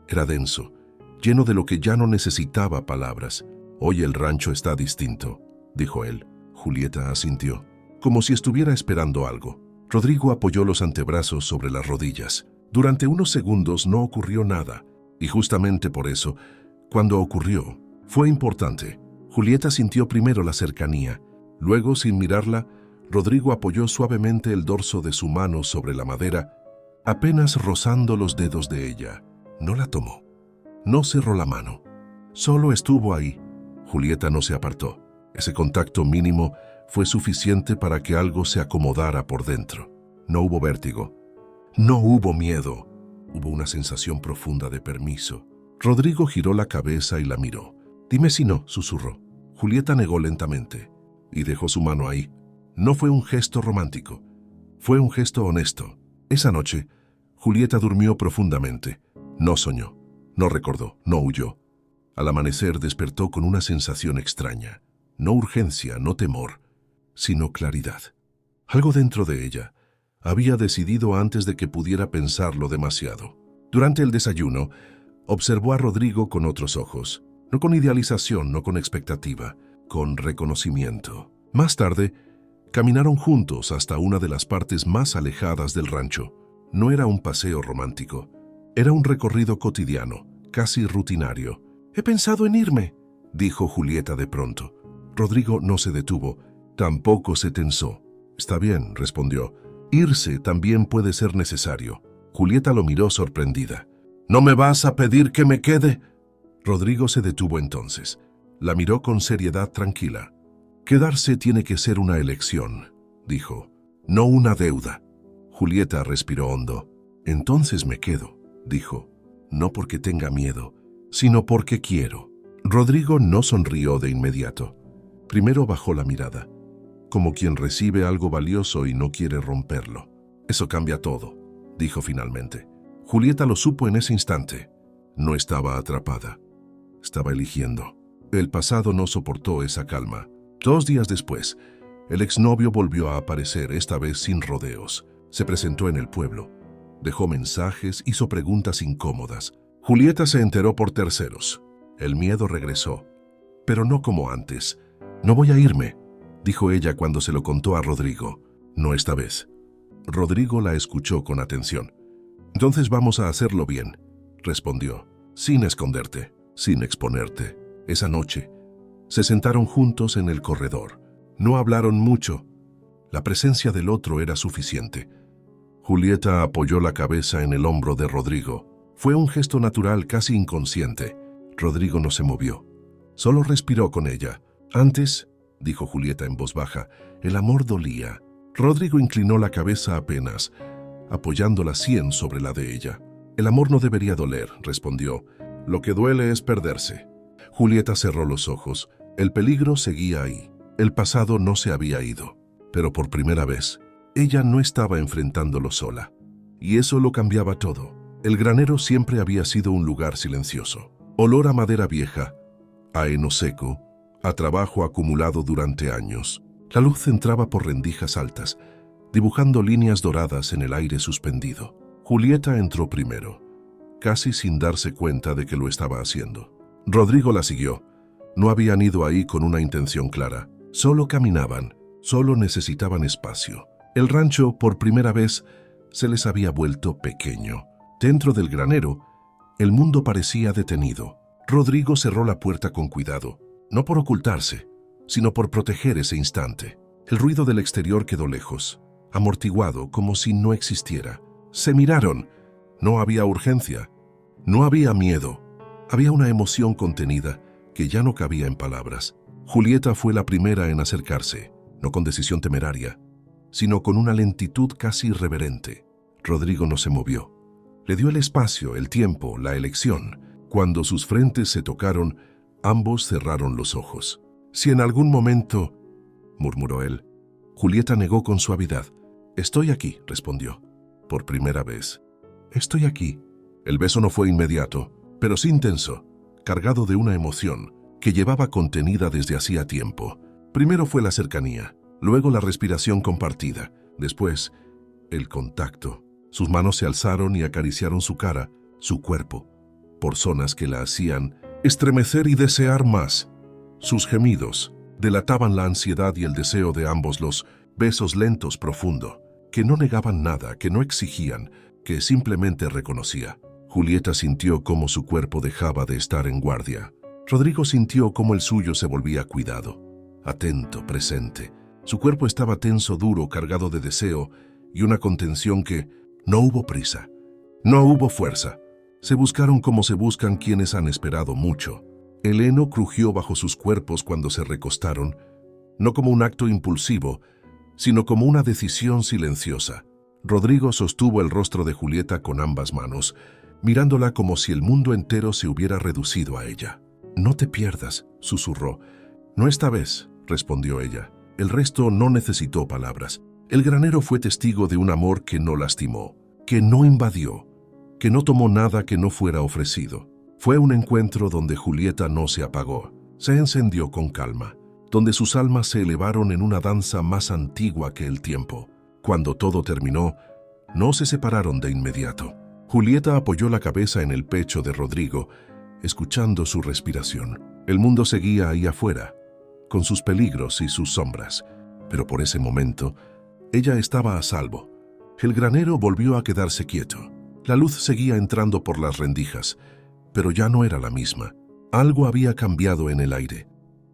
era denso, lleno de lo que ya no necesitaba palabras. «Hoy el rancho está distinto», dijo él. Julieta asintió, como si estuviera esperando algo. Rodrigo apoyó los antebrazos sobre las rodillas. Durante unos segundos no ocurrió nada, y justamente por eso, cuando ocurrió, fue importante. Julieta sintió primero la cercanía. Luego, sin mirarla, Rodrigo apoyó suavemente el dorso de su mano sobre la madera, apenas rozando los dedos de ella. No la tomó. No cerró la mano. Solo estuvo ahí. Julieta no se apartó. Ese contacto mínimo fue suficiente para que algo se acomodara por dentro. No hubo vértigo. No hubo miedo. Hubo una sensación profunda de permiso. Rodrigo giró la cabeza y la miró. «Dime si no», susurró. Julieta negó lentamente y dejó su mano ahí. No fue un gesto romántico. Fue un gesto honesto. Esa noche, Julieta durmió profundamente. No soñó, no recordó, no huyó. Al amanecer despertó con una sensación extraña. No urgencia, no temor, sino claridad. Algo dentro de ella había decidido antes de que pudiera pensarlo demasiado. Durante el desayuno, observó a Rodrigo con otros ojos. No con idealización, no con expectativa, con reconocimiento. Más tarde, caminaron juntos hasta una de las partes más alejadas del rancho. No era un paseo romántico. Era un recorrido cotidiano, casi rutinario. «He pensado en irme», dijo Julieta de pronto. Rodrigo no se detuvo, tampoco se tensó. «Está bien», respondió. «Irse también puede ser necesario». Julieta lo miró sorprendida. ¿No me vas a pedir que me quede? Rodrigo se detuvo entonces. La miró con seriedad tranquila. Quedarse tiene que ser una elección, dijo, no una deuda. Julieta respiró hondo. Entonces me quedo, dijo, no porque tenga miedo, sino porque quiero. Rodrigo no sonrió de inmediato. Primero bajó la mirada, como quien recibe algo valioso y no quiere romperlo. Eso cambia todo, dijo finalmente. Julieta lo supo en ese instante. No estaba atrapada. Estaba eligiendo. El pasado no soportó esa calma. 2 días después, el exnovio volvió a aparecer, esta vez sin rodeos. Se presentó en el pueblo. Dejó mensajes, hizo preguntas incómodas. Julieta se enteró por terceros. El miedo regresó, pero no como antes. No voy a irme, dijo ella cuando se lo contó a Rodrigo. No esta vez. Rodrigo la escuchó con atención. Entonces vamos a hacerlo bien, respondió, sin esconderte, sin exponerte. Esa noche, se sentaron juntos en el corredor. No hablaron mucho. La presencia del otro era suficiente. Julieta apoyó la cabeza en el hombro de Rodrigo. Fue un gesto natural, casi inconsciente. Rodrigo no se movió. Solo respiró con ella. Antes, dijo Julieta en voz baja, el amor dolía. Rodrigo inclinó la cabeza apenas, apoyando la sien sobre la de ella. El amor no debería doler, respondió. Lo que duele es perderse. Julieta cerró los ojos. El peligro seguía ahí. El pasado no se había ido. Pero por primera vez, ella no estaba enfrentándolo sola. Y eso lo cambiaba todo. El granero siempre había sido un lugar silencioso. Olor a madera vieja, a heno seco, a trabajo acumulado durante años. La luz entraba por rendijas altas, dibujando líneas doradas en el aire suspendido. Julieta entró primero, casi sin darse cuenta de que lo estaba haciendo. Rodrigo la siguió. No habían ido ahí con una intención clara. Solo caminaban, solo necesitaban espacio. El rancho, por primera vez, se les había vuelto pequeño. Dentro del granero, el mundo parecía detenido. Rodrigo cerró la puerta con cuidado, no por ocultarse, sino por proteger ese instante. El ruido del exterior quedó lejos, amortiguado, como si no existiera. Se miraron. No había urgencia, no había miedo. Había una emoción contenida que ya no cabía en palabras. Julieta fue la primera en acercarse, no con decisión temeraria, sino con una lentitud casi irreverente. Rodrigo no se movió. Le dio el espacio, el tiempo, la elección. Cuando sus frentes se tocaron, ambos cerraron los ojos. Si en algún momento, murmuró él. Julieta negó con suavidad. Estoy aquí, respondió. Por primera vez. Estoy aquí. El beso no fue inmediato, pero sí intenso, cargado de una emoción que llevaba contenida desde hacía tiempo. Primero fue la cercanía, luego la respiración compartida, después el contacto. Sus manos se alzaron y acariciaron su cara, su cuerpo, por zonas que la hacían estremecer y desear más. Sus gemidos delataban la ansiedad y el deseo de ambos, los besos lentos, profundos, que no negaban nada, que no exigían, que simplemente reconocía. Julieta sintió cómo su cuerpo dejaba de estar en guardia. Rodrigo sintió cómo el suyo se volvía cuidado, atento, presente. Su cuerpo estaba tenso, duro, cargado de deseo y una contención que no hubo prisa, no hubo fuerza. Se buscaron como se buscan quienes han esperado mucho. El heno crujió bajo sus cuerpos cuando se recostaron, no como un acto impulsivo, sino como una decisión silenciosa. Rodrigo sostuvo el rostro de Julieta con ambas manos, mirándola como si el mundo entero se hubiera reducido a ella. «No te pierdas», susurró. «No esta vez», respondió ella. El resto no necesitó palabras. El granero fue testigo de un amor que no lastimó, que no invadió, que no tomó nada que no fuera ofrecido. Fue un encuentro donde Julieta no se apagó, se encendió con calma, donde sus almas se elevaron en una danza más antigua que el tiempo. Cuando todo terminó, no se separaron de inmediato. Julieta apoyó la cabeza en el pecho de Rodrigo, escuchando su respiración. El mundo seguía ahí afuera, con sus peligros y sus sombras, pero por ese momento, ella estaba a salvo. El granero volvió a quedarse quieto. La luz seguía entrando por las rendijas, pero ya no era la misma. Algo había cambiado en el aire,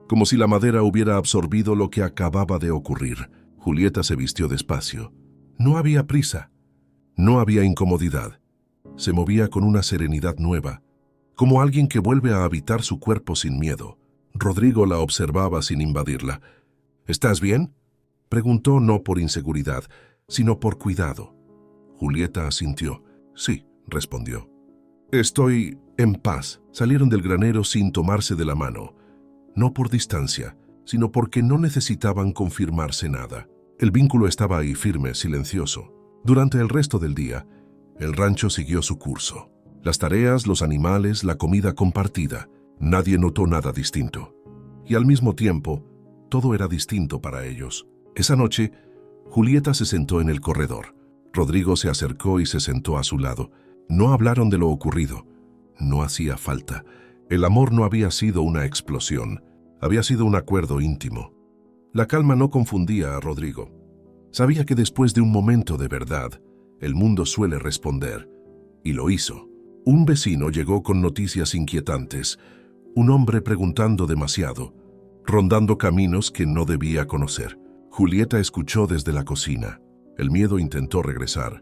como si la madera hubiera absorbido lo que acababa de ocurrir. Julieta se vistió despacio. No había prisa, No había incomodidad. Se movía con una serenidad nueva, como alguien que vuelve a habitar su cuerpo sin miedo. Rodrigo la observaba sin invadirla. ¿Estás bien?, preguntó, no por inseguridad, sino por cuidado. Julieta asintió. Sí, respondió. Estoy en paz. Salieron del granero sin tomarse de la mano, no por distancia, sino porque no necesitaban confirmarse nada. El vínculo estaba ahí firme, silencioso. Durante el resto del día, el rancho siguió su curso. Las tareas, los animales, la comida compartida. Nadie notó nada distinto. Y al mismo tiempo, todo era distinto para ellos. Esa noche, Julieta se sentó en el corredor. Rodrigo se acercó y se sentó a su lado. No hablaron de lo ocurrido. No hacía falta. El amor no había sido una explosión. Había sido un acuerdo íntimo. La calma no confundía a Rodrigo. Sabía que después de un momento de verdad, el mundo suele responder. Y lo hizo. Un vecino llegó con noticias inquietantes. Un hombre preguntando demasiado, rondando caminos que no debía conocer. Julieta escuchó desde la cocina. El miedo intentó regresar,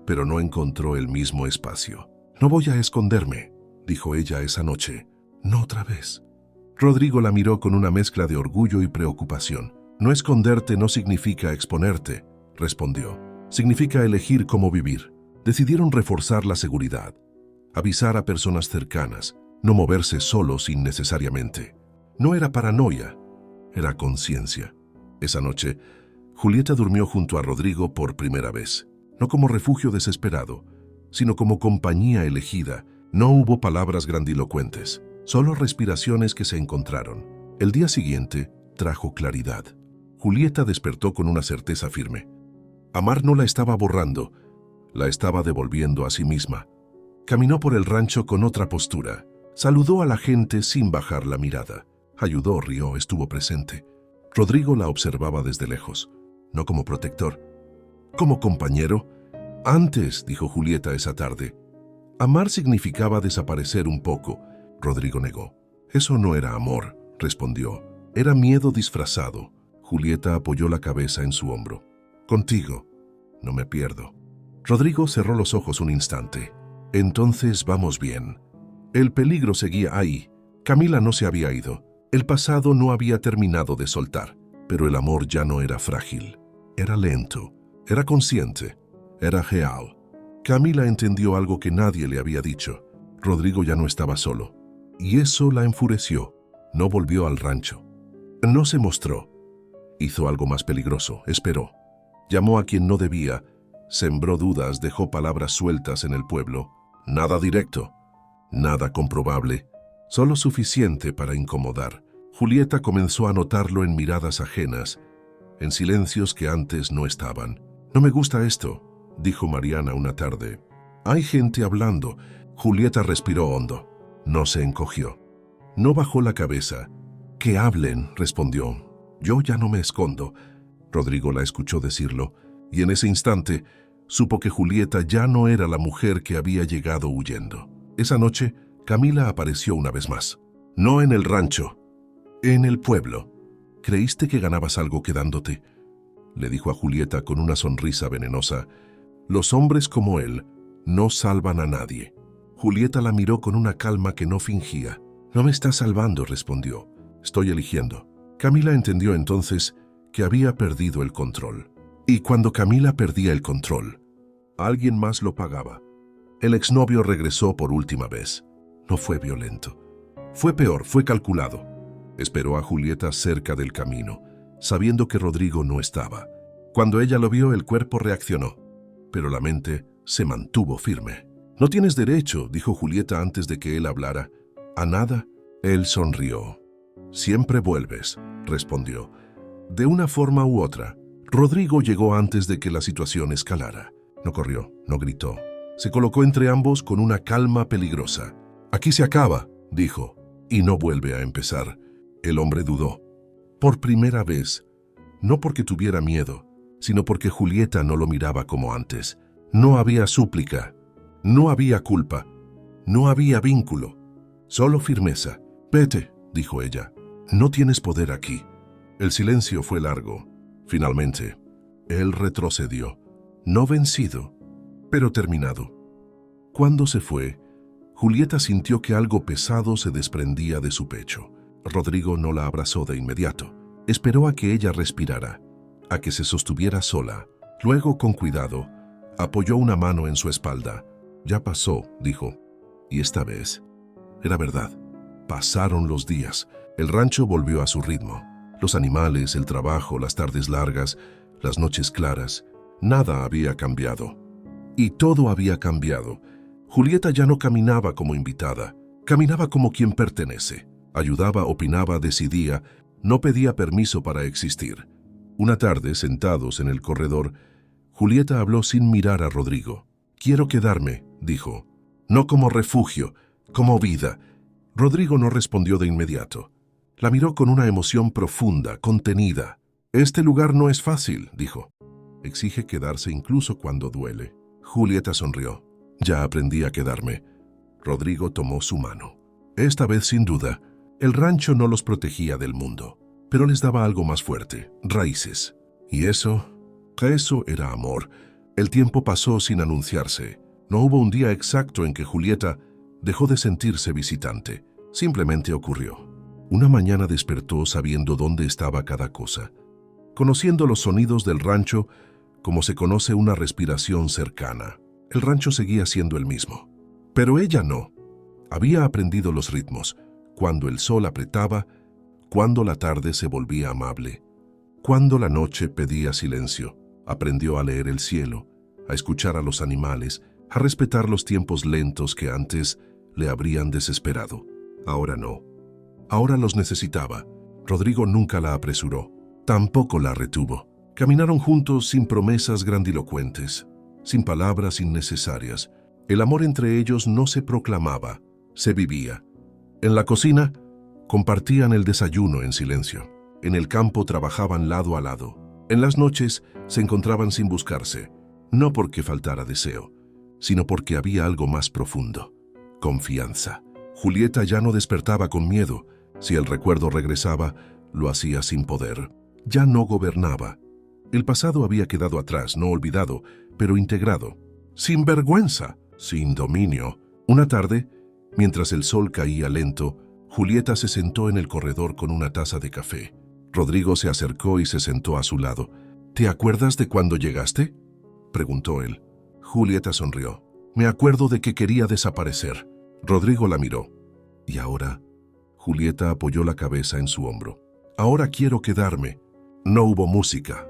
pero no encontró el mismo espacio. «No voy a esconderme», dijo ella esa noche. «No otra vez». Rodrigo la miró con una mezcla de orgullo y preocupación. «No esconderte no significa exponerte», respondió. «Significa elegir cómo vivir». Decidieron reforzar la seguridad, avisar a personas cercanas, no moverse solos innecesariamente. No era paranoia, era conciencia. Esa noche, Julieta durmió junto a Rodrigo por primera vez, no como refugio desesperado, sino como compañía elegida. No hubo palabras grandilocuentes, solo respiraciones que se encontraron. El día siguiente trajo claridad. Julieta despertó con una certeza firme. Amar no la estaba borrando, la estaba devolviendo a sí misma. Caminó por el rancho con otra postura. Saludó a la gente sin bajar la mirada. Ayudó, rió, estuvo presente. Rodrigo la observaba desde lejos, no como protector, como compañero. Antes, dijo Julieta esa tarde, amar significaba desaparecer un poco. Rodrigo negó. Eso no era amor, respondió. Era miedo disfrazado. Julieta apoyó la cabeza en su hombro. Contigo, no me pierdo. Rodrigo cerró los ojos un instante. Entonces vamos bien. El peligro seguía ahí. Camila no se había ido. El pasado no había terminado de soltar, pero el amor ya no era frágil. Era lento, era consciente, era real. Camila entendió algo que nadie le había dicho. Rodrigo ya no estaba solo. Y eso la enfureció. No volvió al rancho. No se mostró. Hizo algo más peligroso. Esperó. Llamó a quien no debía. Sembró dudas, dejó palabras sueltas en el pueblo. Nada directo, nada comprobable, solo suficiente para incomodar. Julieta comenzó a notarlo en miradas ajenas, en silencios que antes no estaban. «No me gusta esto», dijo Mariana una tarde. «Hay gente hablando». Julieta respiró hondo. No se encogió. No bajó la cabeza. «Que hablen», respondió. «Yo ya no me escondo». Rodrigo la escuchó decirlo, y en ese instante supo que Julieta ya no era la mujer que había llegado huyendo. Esa noche, Camila apareció una vez más. No en el rancho, en el pueblo. «¿Creíste que ganabas algo quedándote?», le dijo a Julieta con una sonrisa venenosa. «Los hombres como él no salvan a nadie». Julieta la miró con una calma que no fingía. «No me estás salvando», respondió. «Estoy eligiendo». Camila entendió entonces que había perdido el control. Y cuando Camila perdía el control, alguien más lo pagaba. El exnovio regresó por última vez. No fue violento. Fue peor, fue calculado. Esperó a Julieta cerca del camino, sabiendo que Rodrigo no estaba. Cuando ella lo vio, el cuerpo reaccionó, pero la mente se mantuvo firme. «No tienes derecho», dijo Julieta antes de que él hablara. «¿A nada?». Él sonrió. «Siempre vuelves», respondió. De una forma u otra, Rodrigo llegó antes de que la situación escalara. No corrió, no gritó. Se colocó entre ambos con una calma peligrosa. «Aquí se acaba», dijo, «y no vuelve a empezar». El hombre dudó. Por primera vez, no porque tuviera miedo, sino porque Julieta no lo miraba como antes. No había súplica, no había culpa, no había vínculo, solo firmeza. «Vete», dijo ella, «no tienes poder aquí». El silencio fue largo. Finalmente, él retrocedió, no vencido, pero terminado. Cuando se fue, Julieta sintió que algo pesado se desprendía de su pecho. Rodrigo no la abrazó de inmediato. Esperó a que ella respirara, a que se sostuviera sola. Luego, con cuidado, apoyó una mano en su espalda. «Ya pasó», dijo. Y esta vez era verdad. Pasaron los días. El rancho volvió a su ritmo. Los animales, el trabajo, las tardes largas, las noches claras. Nada había cambiado. Y todo había cambiado. Julieta ya no caminaba como invitada. Caminaba como quien pertenece. Ayudaba, opinaba, decidía. No pedía permiso para existir. Una tarde, sentados en el corredor, Julieta habló sin mirar a Rodrigo. «Quiero quedarme», dijo. «No como refugio, como vida». Rodrigo no respondió de inmediato. La miró con una emoción profunda, contenida. «Este lugar no es fácil», dijo. «Exige quedarse incluso cuando duele». Julieta sonrió. «Ya aprendí a quedarme». Rodrigo tomó su mano. Esta vez, sin duda, el rancho no los protegía del mundo, pero les daba algo más fuerte, raíces. Y eso era amor. El tiempo pasó sin anunciarse. No hubo un día exacto en que Julieta dejó de sentirse visitante. Simplemente ocurrió. Una mañana despertó sabiendo dónde estaba cada cosa, conociendo los sonidos del rancho como se conoce una respiración cercana. El rancho seguía siendo el mismo, pero ella no. Había aprendido los ritmos, cuando el sol apretaba, cuando la tarde se volvía amable, cuando la noche pedía silencio. Aprendió a leer el cielo, a escuchar a los animales, a respetar los tiempos lentos que antes le habrían desesperado. Ahora no. Ahora los necesitaba. Rodrigo nunca la apresuró, tampoco la retuvo. Caminaron juntos sin promesas grandilocuentes, sin palabras innecesarias. El amor entre ellos no se proclamaba, se vivía. En la cocina, compartían el desayuno en silencio. En el campo trabajaban lado a lado. En las noches se encontraban sin buscarse, no porque faltara deseo, sino porque había algo más profundo: confianza. Julieta ya no despertaba con miedo. Si el recuerdo regresaba, lo hacía sin poder. Ya no gobernaba. El pasado había quedado atrás, no olvidado, pero integrado. Sin vergüenza, sin dominio. Una tarde, mientras el sol caía lento, Julieta se sentó en el corredor con una taza de café. Rodrigo se acercó y se sentó a su lado. «¿Te acuerdas de cuando llegaste?», preguntó él. Julieta sonrió. «Me acuerdo de que quería desaparecer». Rodrigo la miró. «¿Y ahora?». Julieta apoyó la cabeza en su hombro. «Ahora quiero quedarme». No hubo música.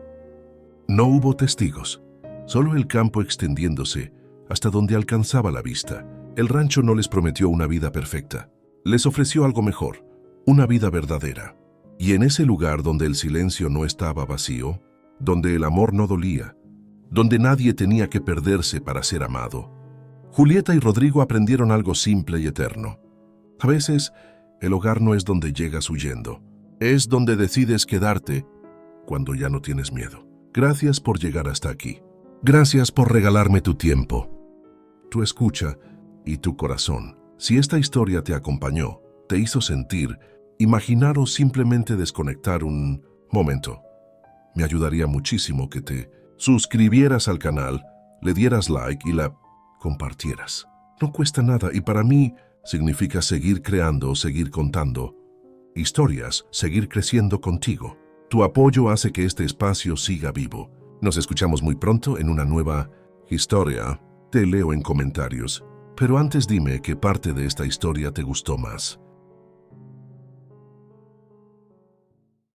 No hubo testigos. Solo el campo extendiéndose hasta donde alcanzaba la vista. El rancho no les prometió una vida perfecta. Les ofreció algo mejor, una vida verdadera. Y en ese lugar donde el silencio no estaba vacío, donde el amor no dolía, donde nadie tenía que perderse para ser amado, Julieta y Rodrigo aprendieron algo simple y eterno. A veces, el hogar no es donde llegas huyendo, es donde decides quedarte cuando ya no tienes miedo. Gracias por llegar hasta aquí. Gracias por regalarme tu tiempo, tu escucha y tu corazón. Si esta historia te acompañó, te hizo sentir, imaginar o simplemente desconectar un momento, me ayudaría muchísimo que te suscribieras al canal, le dieras like y la compartieras. No cuesta nada y para mí significa seguir creando, seguir contando historias, seguir creciendo contigo. Tu apoyo hace que este espacio siga vivo. Nos escuchamos muy pronto en una nueva historia. Te leo en comentarios. Pero antes dime qué parte de esta historia te gustó más.